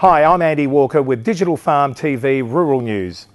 Hi, I'm Andy Walker with Digital Farm TV Rural News.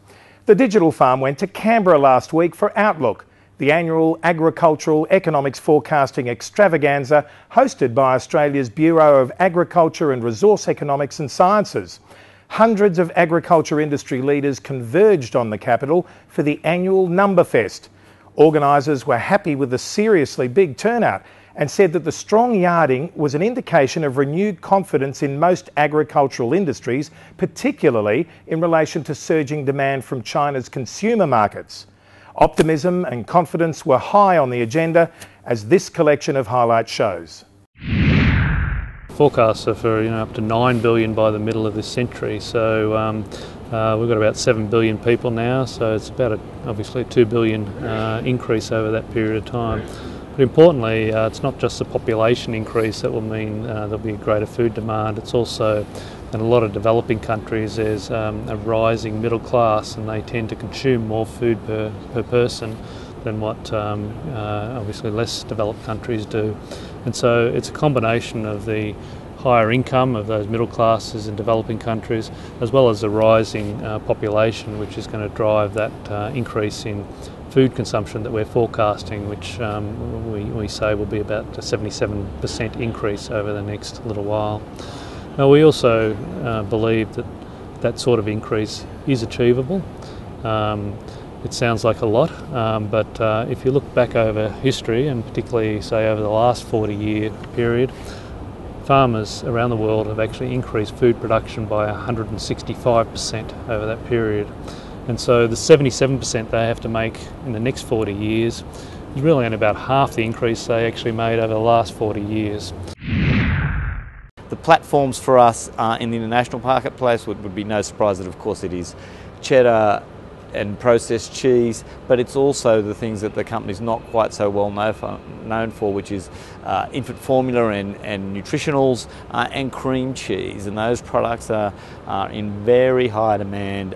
The Digital Farm went to Canberra last week for Outlook, the annual agricultural economics forecasting extravaganza hosted by Australia's Bureau of Agriculture and Resource Economics and Sciences. Hundreds of agriculture industry leaders converged on the capital for the annual Numberfest. Organisers were happy with the seriously big turnout and said that the strong yarding was an indication of renewed confidence in most agricultural industries, particularly in relation to surging demand from China's consumer markets. Optimism and confidence were high on the agenda, as this collection of highlights shows. Forecasts are for up to 9 billion by the middle of this century, so we've got about 7 billion people now, so it's about obviously a 2 billion increase over that period of time. But importantly, it's not just the population increase that will mean there'll be greater food demand. It's also, in a lot of developing countries, there's a rising middle class, and they tend to consume more food per person than what obviously less developed countries do. And so it's a combination of the higher income of those middle classes in developing countries, as well as the rising population, which is going to drive that increase in food consumption that we're forecasting, which we say will be about a 77% increase over the next little while. Now, we also believe that that sort of increase is achievable. It sounds like a lot, but if you look back over history, and particularly say over the last 40-year period, farmers around the world have actually increased food production by 165% over that period. And so the 77% they have to make in the next 40 years is really only about half the increase they actually made over the last 40 years. The platforms for us in the international marketplace would be no surprise that, of course, it is cheddar and processed cheese, but it's also the things that the company's not quite so well known for, which is infant formula and nutritionals and cream cheese. And those products are in very high demand,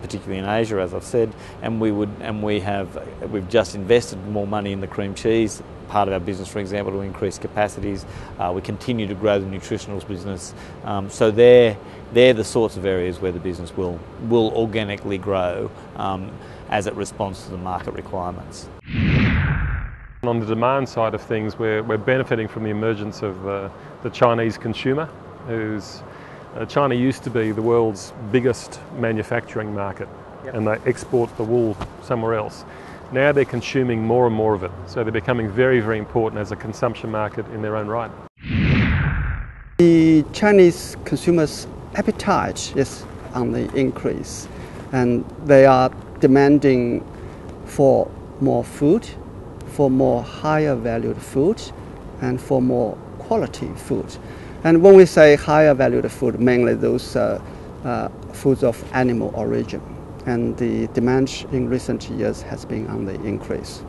particularly in Asia, as I've said. And we've just invested more money in the cream cheese part of our business, for example, to increase capacities. We continue to grow the nutritionals business. So they're the sorts of areas where the business will organically grow as it responds to the market requirements. On the demand side of things, we're benefiting from the emergence of the Chinese consumer, China used to be the world's biggest manufacturing market, and they export the wool somewhere else. Now they're consuming more and more of it, so they're becoming very, very important as a consumption market in their own right. The Chinese consumers' appetite is on the increase, and they are demanding for more food, for more higher valued food, and for more quality food. And when we say higher valued food, mainly those foods of animal origin. And the demand in recent years has been on the increase.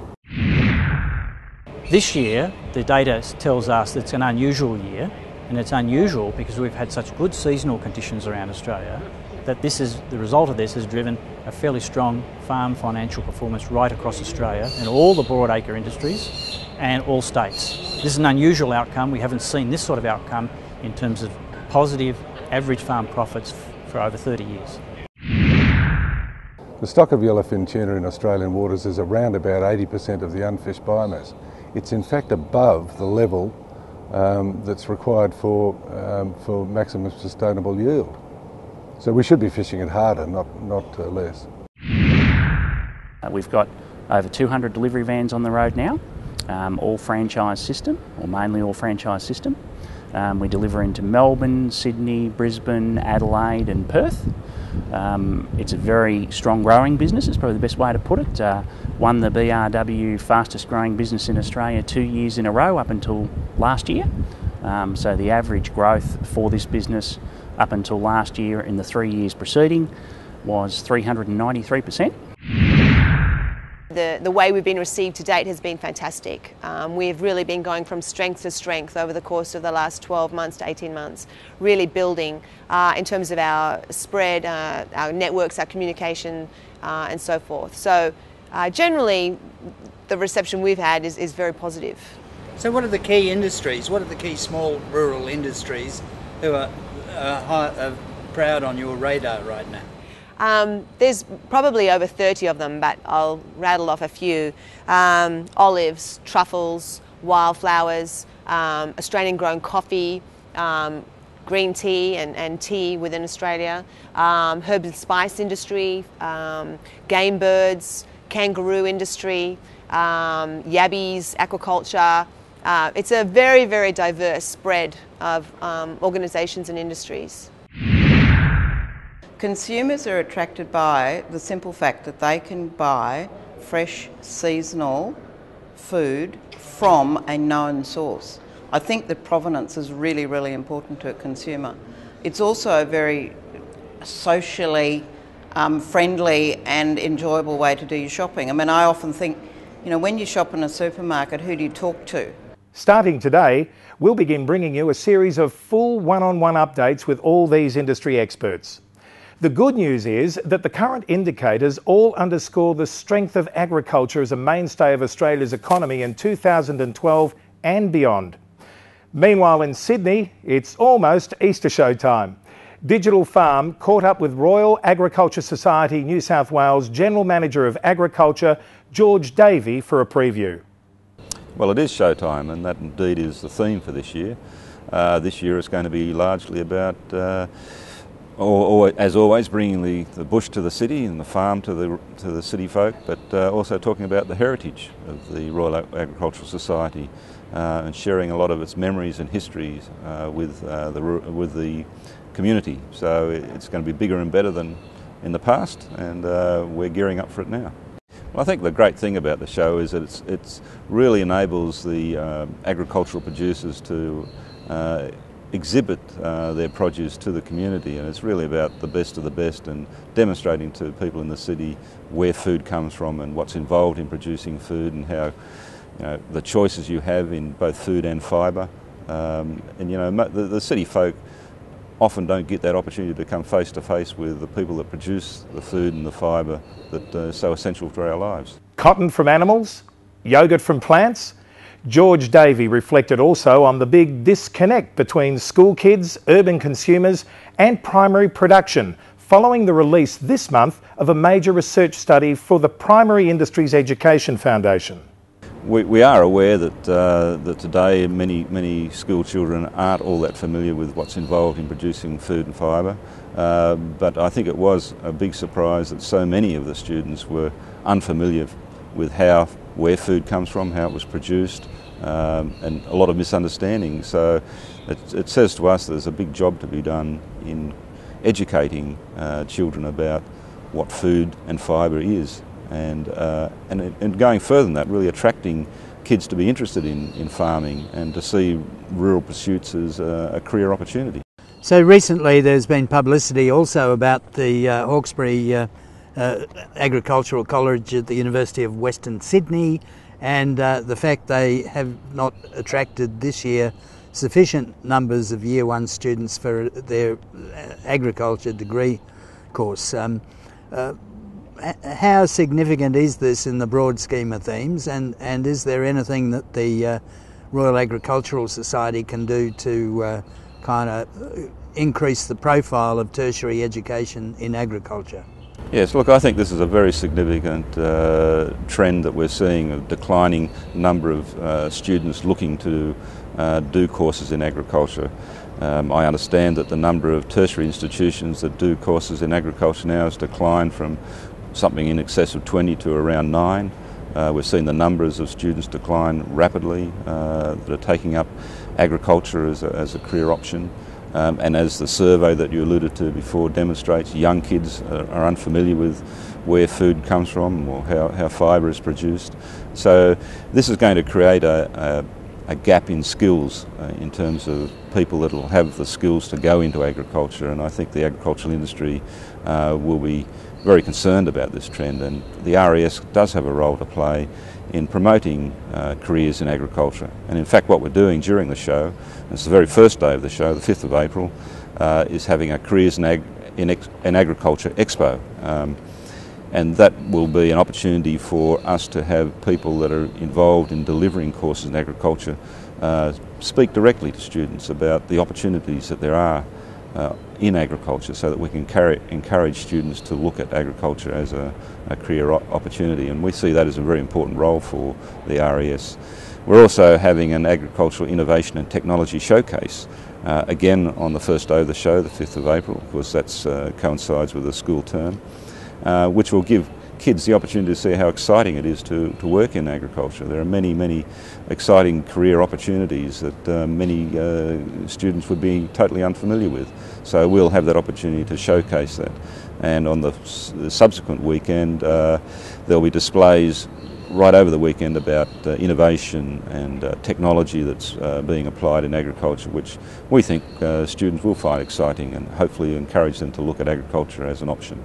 This year, the data tells us that it's an unusual year, and it's unusual because we've had such good seasonal conditions around Australia that the result of this has driven a fairly strong farm financial performance right across Australia in all the broadacre industries and all states. This is an unusual outcome. We haven't seen this sort of outcome in terms of positive average farm profits for over 30 years. The stock of yellowfin tuna in Australian waters is around about 80% of the unfished biomass. It's in fact above the level that's required for maximum sustainable yield. So we should be fishing it harder, not less. We've got over 200 delivery vans on the road now, all franchise system, or mainly all franchise system. We deliver into Melbourne, Sydney, Brisbane, Adelaide and Perth. It's a very strong growing business, is probably the best way to put it. Won the BRW fastest growing business in Australia 2 years in a row up until last year. So the average growth for this business up until last year in the 3 years preceding was 393%. The way we've been received to date has been fantastic. We've really been going from strength to strength over the course of the last 12 months to 18 months, really building in terms of our spread, our networks, our communication and so forth. So generally the reception we've had is very positive. So what are the key industries, what are the key small rural industries who are proud on your radar right now? There's probably over 30 of them, but I'll rattle off a few. Olives, truffles, wildflowers, Australian grown coffee, green tea and tea within Australia, herb and spice industry, game birds, kangaroo industry, yabbies, aquaculture. It's a very, very diverse spread of organisations and industries. Consumers are attracted by the simple fact that they can buy fresh, seasonal food from a known source. I think that provenance is really, really important to a consumer. It's also a very socially friendly and enjoyable way to do your shopping. I mean, I often think, you know, when you shop in a supermarket, who do you talk to? Starting today, we'll begin bringing you a series of full one-on-one updates with all these industry experts. The good news is that the current indicators all underscore the strength of agriculture as a mainstay of Australia's economy in 2012 and beyond. Meanwhile in Sydney, it's almost Easter show time. Digital Farm caught up with Royal Agriculture Society New South Wales General Manager of Agriculture, George Davey, for a preview. Well, it is showtime, and that indeed is the theme for this year. This year is going to be largely about as always, bringing the bush to the city and the farm to the city folk, but also talking about the heritage of the Royal Agricultural Society and sharing a lot of its memories and histories with the community. So it's going to be bigger and better than in the past, and we're gearing up for it now. Well, I think the great thing about the show is that it really enables the agricultural producers to exhibit their produce to the community, and it's really about the best of the best and demonstrating to people in the city where food comes from and what's involved in producing food, and how, you know, the choices you have in both food and fibre. And you know, the city folk often don't get that opportunity to come face to face with the people that produce the food and the fibre that are so essential for our lives. Cotton from animals, yogurt from plants. George Davey reflected also on the big disconnect between school kids, urban consumers and primary production following the release this month of a major research study for the Primary Industries Education Foundation. We are aware that today many school children aren't all that familiar with what's involved in producing food and fibre, but I think it was a big surprise that so many of the students were unfamiliar with where food comes from, how it was produced, and a lot of misunderstanding. So it says to us there's a big job to be done in educating children about what food and fibre is, and going further than that, really attracting kids to be interested in farming and to see rural pursuits as a career opportunity. So recently there's been publicity also about the Hawkesbury Agricultural College at the University of Western Sydney, and the fact they have not attracted this year sufficient numbers of Year 1 students for their agriculture degree course. How significant is this in the broad scheme of things, and is there anything that the Royal Agricultural Society can do to kind of increase the profile of tertiary education in agriculture? Yes, look, I think this is a very significant trend that we're seeing, a declining number of students looking to do courses in agriculture. I understand that the number of tertiary institutions that do courses in agriculture now has declined from something in excess of 20 to around 9. We've seen the numbers of students decline rapidly that are taking up agriculture as a career option. And as the survey that you alluded to before demonstrates, young kids are unfamiliar with where food comes from or how fibre is produced. So this is going to create a gap in skills in terms of people that will have the skills to go into agriculture, and I think the agricultural industry will be very concerned about this trend, and the RES does have a role to play in promoting careers in agriculture. And in fact what we're doing during the show, and it's the very first day of the show, the 5th of April, is having a Careers in Agriculture Expo. And that will be an opportunity for us to have people that are involved in delivering courses in agriculture speak directly to students about the opportunities that there are in agriculture, so that we can encourage students to look at agriculture as a career opportunity, and we see that as a very important role for the RES. We're also having an agricultural innovation and technology showcase, again on the first day of the show, the 5th of April, of course that coincides with the school term, which will give kids the opportunity to see how exciting it is to work in agriculture. There are many exciting career opportunities that many students would be totally unfamiliar with. So we'll have that opportunity to showcase that. And on the subsequent weekend there'll be displays right over the weekend about innovation and technology that's being applied in agriculture, which we think students will find exciting and hopefully encourage them to look at agriculture as an option.